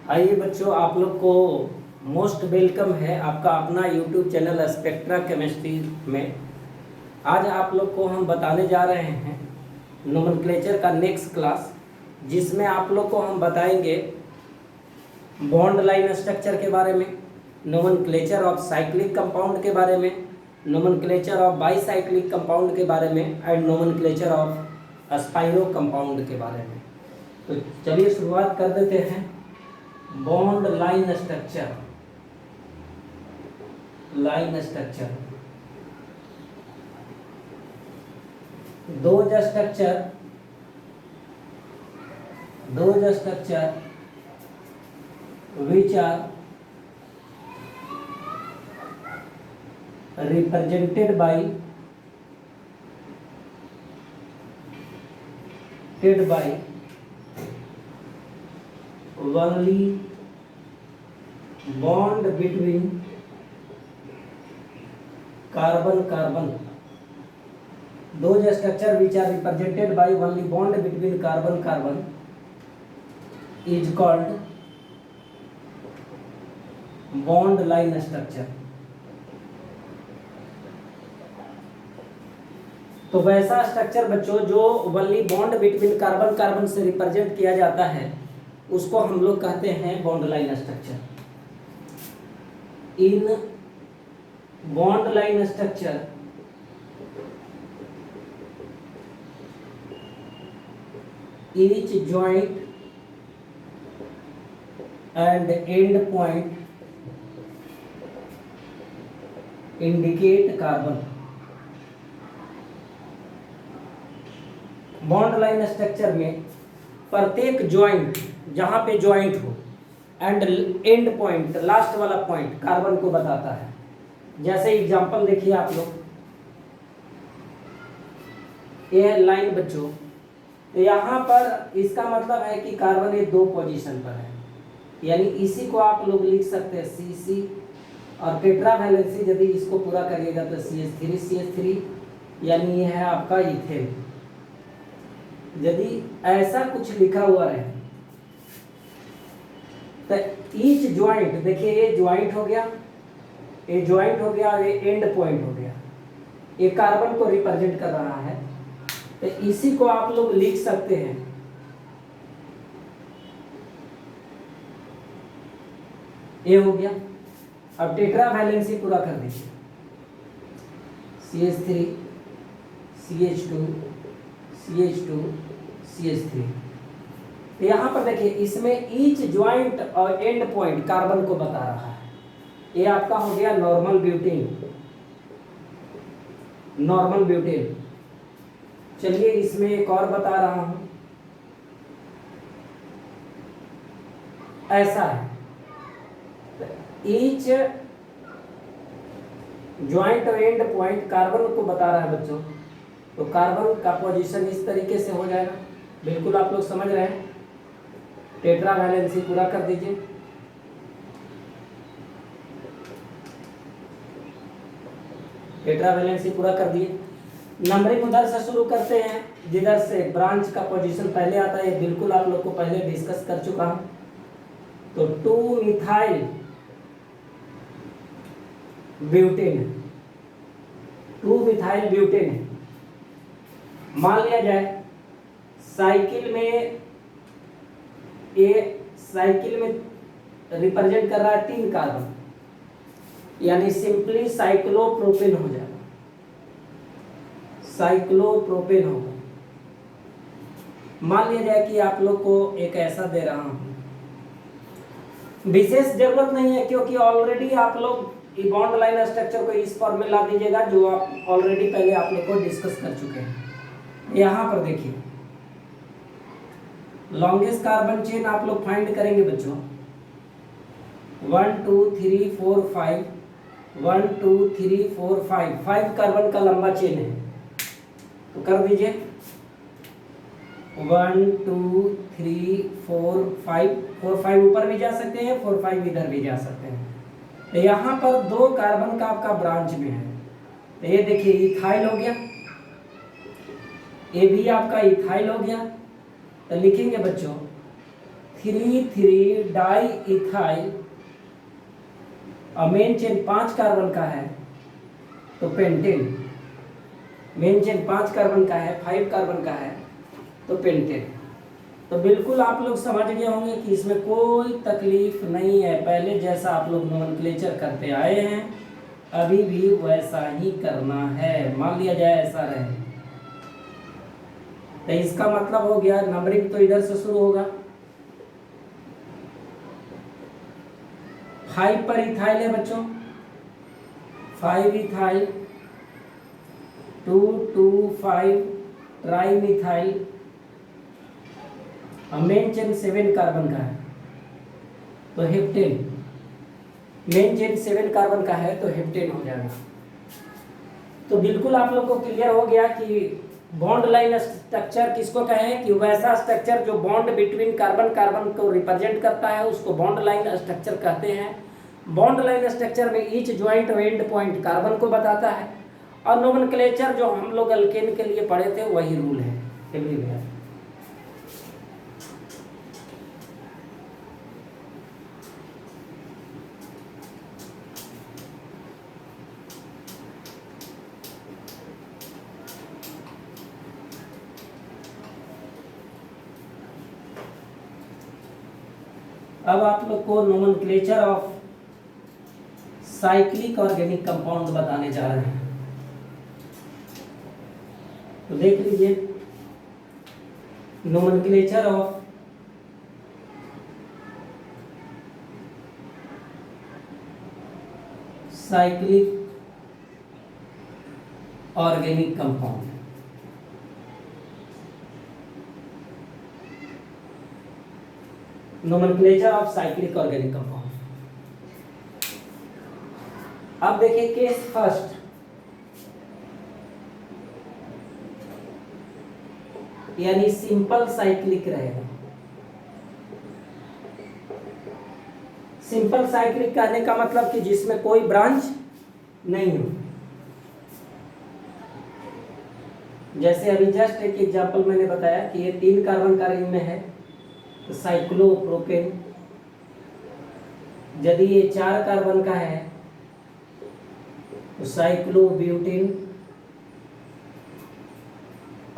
आइए बच्चों, आप लोग को मोस्ट वेलकम है आपका अपना यूट्यूब चैनल स्पेक्ट्रा केमिस्ट्री में। आज आप लोग को हम बताने जा रहे हैं नोमेनक्लेचर का नेक्स्ट क्लास, जिसमें आप लोग को हम बताएंगे बॉन्ड लाइन स्ट्रक्चर के बारे में, नोमेनक्लेचर ऑफ साइक्लिक कंपाउंड के बारे में, नोमेनक्लेचर ऑफ बाईसाइक्लिक कंपाउंड के बारे में and nomenclature of spiro compound के बारे में। तो चलिए शुरुआत कर देते हैं। Bond line structure, line structure, those structure which are represented by only bond between carbon. Those structure which are represented by only bond between carbon is called bond line structure. तो वैसा स्ट्रक्चर बच्चों जो only bond between carbon से represent किया जाता है उसको हम लोग कहते हैं bond line structure. In bond line structure each joint and end point indicate carbon. Bond line structure में प्रत्येक ज्वाइंट, जहां पे ज्वाइंट हो एंड एंड पॉइंट, लास्ट वाला पॉइंट कार्बन को बताता है। जैसे एग्जांपल देखिए आप लोग, ये है लाइन बच्चों, तो यहाँ पर इसका मतलब है कि कार्बन ये दो पोजीशन पर है, यानी इसी को आप लोग लिख सकते हैं CC, और टेट्रा वैलेंसी यदि इसको पूरा करिएगा तो CH3 यानी ये है आपका इथेन। यदि ऐसा कुछ लिखा हुआ है तो ईच ज्वाइंट, देखिए ये ज्वाइंट हो गया, ये ज्वाइंट हो गया, ये एंड पॉइंट हो गया, ये कार्बन को रिप्रेजेंट कर रहा है, तो इसी को आप लोग लिख सकते हैं ये हो गया। अब टेट्रा वैलेंसी पूरा कर दीजिए, CH3 CH2 CH2 CH3। तो यहाँ पर देखिए इसमें ईच ज्वाइंट और एंड पॉइंट कार्बन को बता रहा है। ये आपका हो गया नॉर्मल ब्यूटेन। चलिए इसमें एक और बता रहा हूं, ऐसा है ईच ज्वाइंट और एंड पॉइंट कार्बन को बता रहा है बच्चों। तो कार्बन का पोजीशन इस तरीके से हो जाएगा, बिल्कुल आप लोग समझ रहे हैं। टेट्रा वैलेंसी पूरा कर दीजिए, टेट्रा वैलेंसी पूरा कर दिए। नंबरिंग उधर से शुरू करते हैं जिधर से ब्रांच का पोजीशन पहले आता है, बिल्कुल आप लोग को पहले डिस्कस कर चुका हूं। तो 2 मिथाइल ब्यूटेन मान लिया जाए साइकिल में रिप्रेजेंट कर रहा है 3 कार्बन, यानी सिंपली साइक्लोप्रोपेन हो जाएगा, साइक्लोप्रोपेन होगा। मान लिया जाए कि आप लोग को एक ऐसा दे रहा हूं, विशेष जरूरत नहीं है क्योंकि ऑलरेडी आप लोग बॉन्ड लाइन स्ट्रक्चर को इस फॉर्म में ला दीजिएगा जो आप ऑलरेडी पहले आप लोग को डिस्कस कर चुके हैं। यहाँ पर देखिए लॉन्गेस्ट कार्बन चेन आप लोग फाइंड करेंगे बच्चों, 1 2 3 4 5 1 2 3 4 5 कार्बन का लंबा चेन है। तो कर दीजिए 1 2 3 4 5 ऊपर भी जा सकते हैं, 4 5 इधर भी जा सकते हैं। तो यहाँ पर 2 कार्बन का आपका ब्रांच में है, तो ये देखिए इथाइल हो गया, ये भी आपका इथाइल हो गया। तो लिखेंगे बच्चों 3,3 डाई इथाइल और मेन चेन 5 कार्बन का है तो पेंटेन। मेन चेन 5 कार्बन का है, 5 कार्बन का है तो पेंटेन। तो बिल्कुल आप लोग समझ गए होंगे कि इसमें कोई तकलीफ नहीं है। पहले जैसा आप लोग नोमेनक्लेचर करते आए हैं अभी भी वैसा ही करना है। मान लिया जाए ऐसा रहे तो इसका मतलब हो गया नंबरिंग तो इधर से शुरू होगा। 5 पर इथाइल है बच्चों, 5 ethyl, 2,2,5 tri methyl, main chain 7 carbon का है तो हेप्टेन। मेन चेन 7 कार्बन का है तो हेप्टेन हो जाएगा। तो बिल्कुल आप लोग को क्लियर हो गया कि बॉन्ड लाइन स्ट्रक्चर किसको कहें कि वैसा स्ट्रक्चर जो बॉन्ड बिटवीन कार्बन कार्बन को रिप्रेजेंट करता है उसको बॉन्ड लाइन स्ट्रक्चर कहते हैं। बॉन्ड लाइन स्ट्रक्चर में ईच ज्वाइंट और एंड पॉइंट कार्बन को बताता है और नोमेनक्लेचर जो हम लोग अल्केन के लिए पढ़े थे वही रूल है एवरीवेयर। अब आप लोग को nomenclature of cyclic organic compound बताने जा रहे हैं। तो देख लीजिए nomenclature of cyclic organic compound. Nomenclature of cyclic organic compound. अब देखिए केस फर्स्ट, यानी सिंपल साइक्लिक रहेगा। सिंपल साइक्लिक कहने का मतलब कि जिसमें कोई ब्रांच नहीं हो। जैसे अभी जस्ट एक एग्जांपल मैंने बताया कि ये 3 कार्बन का रिंग में है तो साइक्लोप्रोपेन। यदि ये 4 कार्बन का है तो साइक्लोब्यूटेन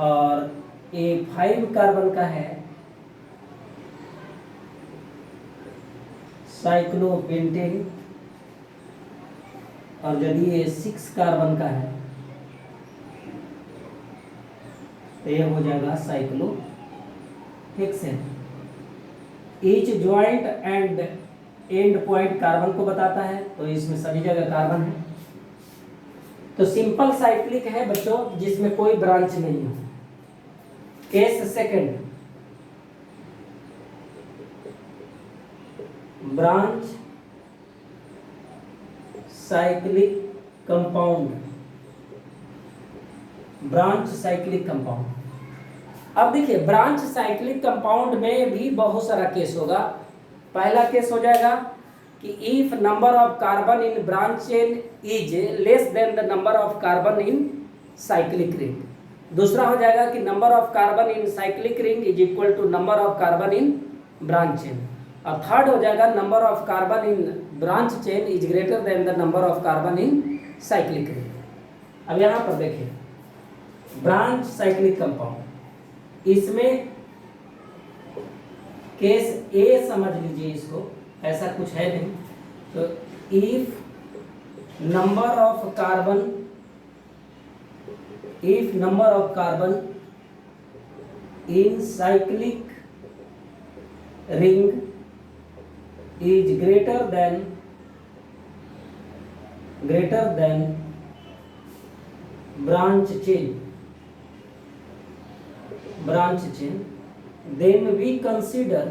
और ये 5 कार्बन का है साइक्लोपेंटेन और यदि ये 6 कार्बन का है तो ये हो जाएगा cyclohexane. Each joint and and point carbon को बताता है तो इसमें सभी जगह कार्बन है। तो सिंपल साइक्लिक है बच्चों जिसमें कोई ब्रांच नहीं हो। Case second, branch cyclic compound. Branch cyclic compound. अब देखिए ब्रांच साइक्लिक कंपाउंड में भी बहुत सारा केस होगा। पहला केस हो जाएगा कि if number of carbon in branch chain is less than the number of carbon in cyclic ring. दूसरा हो जाएगा कि number of carbon in cyclic ring is equal to number of carbon in branch chain. और third हो जाएगा number of carbon in branch chain is greater than the number of carbon in cyclic ring. अब यहाँ पर देखिए branch cyclic compound, इसमें case ए समझ लीजिए इसको, ऐसा कुछ है नहीं। तो if number of carbon in cyclic ring is greater than branch chain, then we consider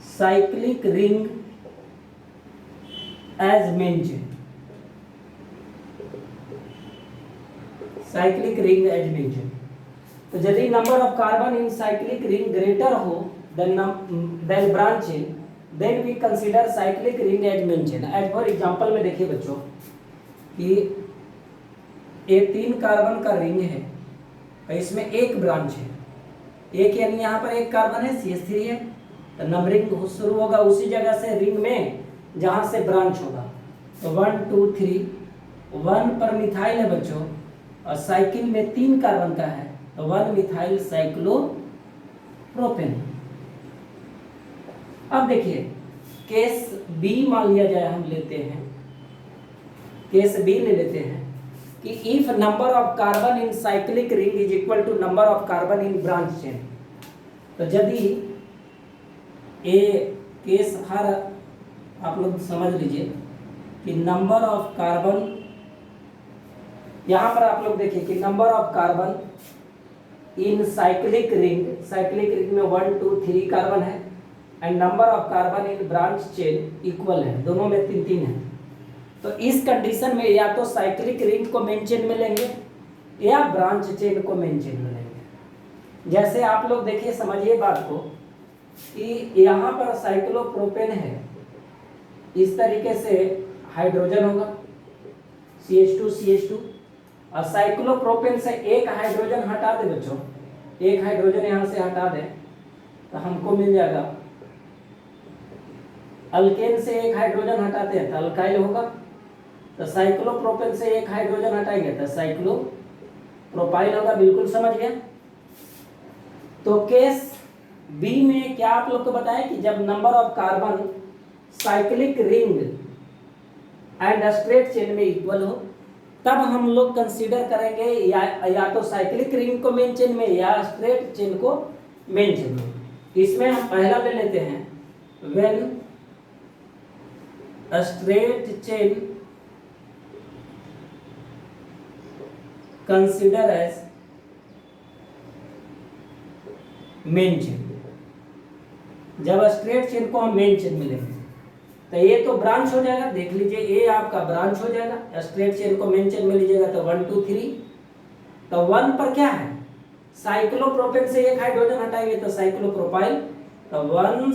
cyclic ring as main chain. Cyclic ring as main chain. तो यदि number of carbon in cyclic ring greater हो then branch chain, then we consider cyclic ring as main chain. As for example में देखिए बच्चों कि ये 3 carbon का ring है और इसमें एक ब्रांच है एक यानी यहाँ पर एक कार्बन है CH3 है, तो नंबरिंग शुरू होगा उसी जगह से रिंग में जहाँ से ब्रांच होगा। तो 1 2 3, 1 पर मिथाइल है बच्चों, और साइकिल में 3 कार्बन का है, तो 1 मिथाइल साइक्लोप्रोपेन। अब देखिए केस बी मान लिया जाए, हम लेते हैं केस बी ले लेते हैं कि if number of carbon in cyclic ring is equal to number of carbon in branch chain. तो यदि ए केस हर आप लोग समझ लीजिए कि नंबर ऑफ कार्बन, यहां पर आप लोग देखिए कि number of carbon in cyclic ring में 1 2 3 कार्बन है, and number of carbon in branch chain equal है, दोनों में 3 3 है। तो इस कंडीशन में या तो साइक्लिक रिंग को मेन चेन में लेंगे या ब्रांच चेन को मेन चेन में लेंगे। जैसे आप लोग देखिए, समझिए बात को कि यहाँ पर साइक्लोप्रोपेन है, इस तरीके से हाइड्रोजन होगा CH2 और साइक्लोप्रोपेन से एक हाइड्रोजन हटा दे बच्चों, एक हाइड्रोजन यहाँ से हटा दे तो हमको मिल जाएगा, अल्केन से एक हाइड्रोजन हटाते हैं तो अल्काइल होगा, तो साइक्लोप्रोपेन से एक हाइड्रोजन हटाएंगे तो साइक्लोप्रोपाइल होगा। बिल्कुल समझ गया। तो केस बी में क्या आप लोग को बताया कि जब number of carbon cyclic ring and straight chain में इक्वल हो, तब हम लोग कंसीडर करेंगे या तो साइक्लिक रिंग को मेन चेन में या स्ट्रेट चेन को मेन चेन में। इसमें हम पहला ले लेते हैं, when straight chain consider as main chain. जब स्ट्रेट चेन को हम मेन चेन में लेंगे तो ये तो ब्रांच हो जाएगा, देख लीजिए ये आपका ब्रांच हो जाएगा। स्ट्रेट चेन को मेन चेन में लीजिएगा तो 1 2 3, तो 1 पर क्या है, साइक्लोप्रोपेन से एक हाइड्रोजन हटाएंगे तो साइक्लोप्रोपाइल, तो 1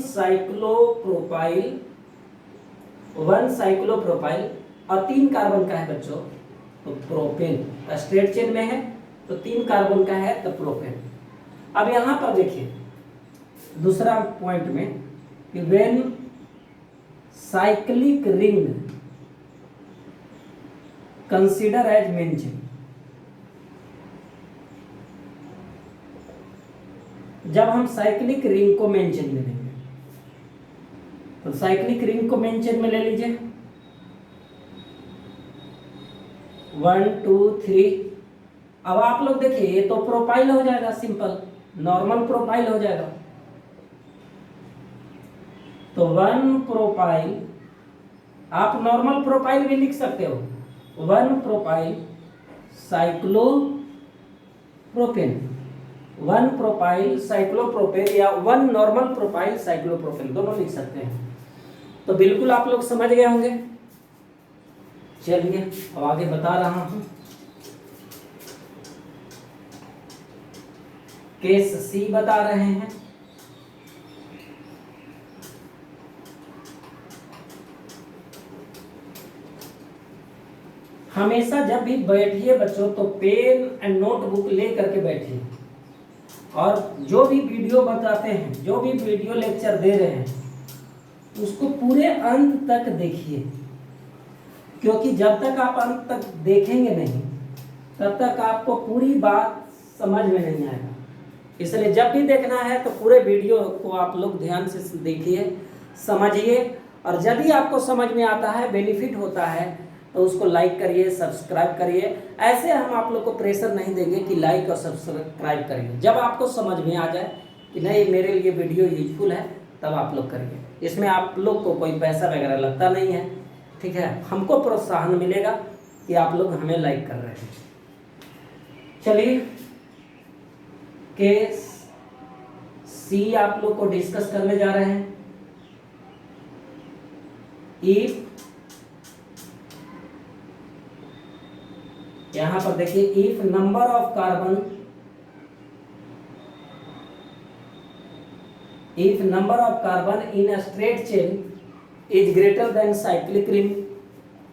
साइक्लोप्रोपाइल और 3 कार्बन का है बच्चों, तो प्रोपेन। स्ट्रेट चेन में है तो 3 कार्बन का है तो प्रोपेन। अब यहां पर देखिए दूसरा पॉइंट में कि when cyclic ring consider as main chain, जब हम साइक्लिक रिंग को मेन चेन में लेंगे तो साइक्लिक रिंग को मेन चेन में ले लीजिए 1 2 3। अब आप लोग देखिए ये तो प्रोपाइल हो जाएगा, सिंपल नॉर्मल प्रोपाइल हो जाएगा। तो 1 प्रोपाइल, आप नॉर्मल प्रोपाइल भी लिख सकते हो, 1 प्रोपाइल साइक्लोप्रोपेन, 1 प्रोपाइल साइक्लोप्रोपेन या 1 नॉर्मल प्रोपाइल साइक्लोप्रोपेन, दोनों लिख सकते हैं। तो बिल्कुल आप लोग समझ गए होंगे। चलिए अब आगे बता रहा हूं। केस सी बता रहे हैं, हमेशा जब भी बैठिए बच्चों तो पेन एंड नोटबुक ले करके बैठिए, और जो भी वीडियो बताते हैं, जो भी वीडियो लेक्चर दे रहे हैं, उसको पूरे अंत तक देखिए, क्योंकि जब तक आप अंत तक देखेंगे नहीं तब तक आपको पूरी बात समझ में नहीं आएगा। इसलिए जब भी देखना है तो पूरे वीडियो को आप लोग ध्यान से देखिए, समझिए, और यदि आपको समझ में आता है, बेनिफिट होता है, तो उसको लाइक करिए, सब्सक्राइब करिए। ऐसे हम आप लोग को प्रेशर नहीं देंगे कि लाइक और सब्सक्राइब करिए। जब आपको समझ में आ जाए कि नहीं मेरे लिए वीडियो यूजफुल है, तब आप लोग करिए। इसमें आप लोग को कोई पैसा वगैरह लगता नहीं है, ठीक है। हमको प्रोत्साहन मिलेगा कि आप लोग हमें लाइक कर रहे हैं। चलिए केस सी आप लोग को डिस्कस करने जा रहे हैं। इफ, यहां पर देखिए, if number of carbon, if number of carbon in a straight chain is greater than cyclic ring,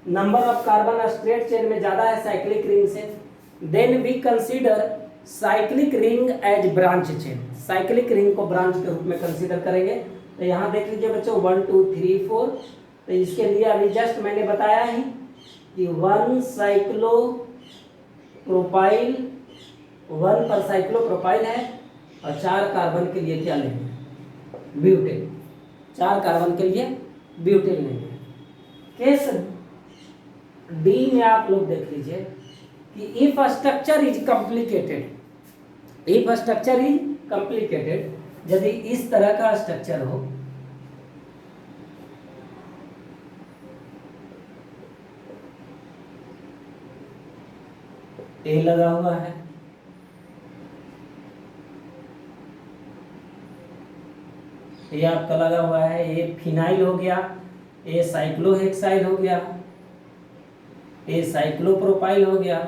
number of carbon straight chain में ज्यादा है साइक्लिक रिंग से, then we consider cyclic ring as branch chain, cyclic ring को branch के रूप में consider करेंगे। तो यहाँ देख लीजिए बच्चों 1 2 3 4, तो इसके लिए अभी जस्ट मैंने बताया ही कि 1 साइक्लो प्रोपाइल, 1 पर साइक्लो प्रोपाइल है और 4 कार्बन के लिए क्या लेंगे, ब्यूटेन, 4 कार्बन के लिए ब्यूटेन लेंगे। केस डी में आप लोग देख लीजिए कि if structure is complicated, if structure is complicated, यदि इस तरह का स्ट्रक्चर हो, ए लगा हुआ है, ये आपका लगा हुआ है, ये फिनाइल हो गया, ये साइक्लोहेक्साइल हो गया, ये साइक्लोप्रोपाइल हो गया,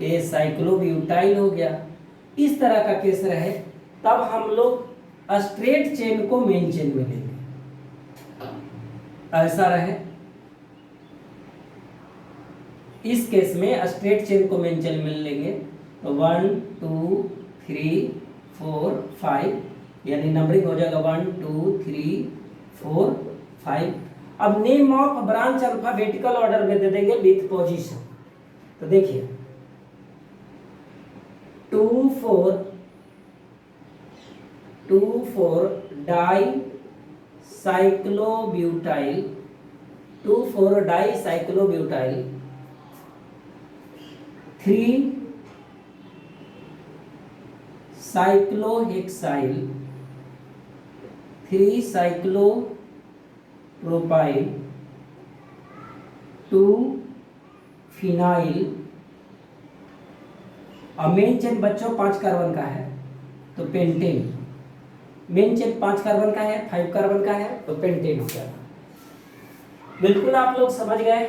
ये साइक्लोब्यूटाइल हो गया। इस तरह का केस रहे तब हम लोग स्ट्रेट चेन को मेन चेन में लेंगे। ऐसा रहे इस केस में स्ट्रेट चेन को मेन चेन में लेंगे तो 1 2 3 4 5, यानी नंबरिंग हो जाएगा 1 2 3 4 5। अब name of branch alphabetical order में दे देंगे विथ पोजीशन। तो देखिए 2 4 di cyclobutyl, 2 4 di cyclobutyl, 3 cyclohexyl, 3 cyclopropyl, 2 phenyl. और मेन चेन बच्चों 5 कार्बन का है तो पेंटेन, मेन चेन 5 कार्बन का है, 5 कार्बन का है तो पेंटेन हो जाएगा। बिल्कुल आप लोग समझ गए।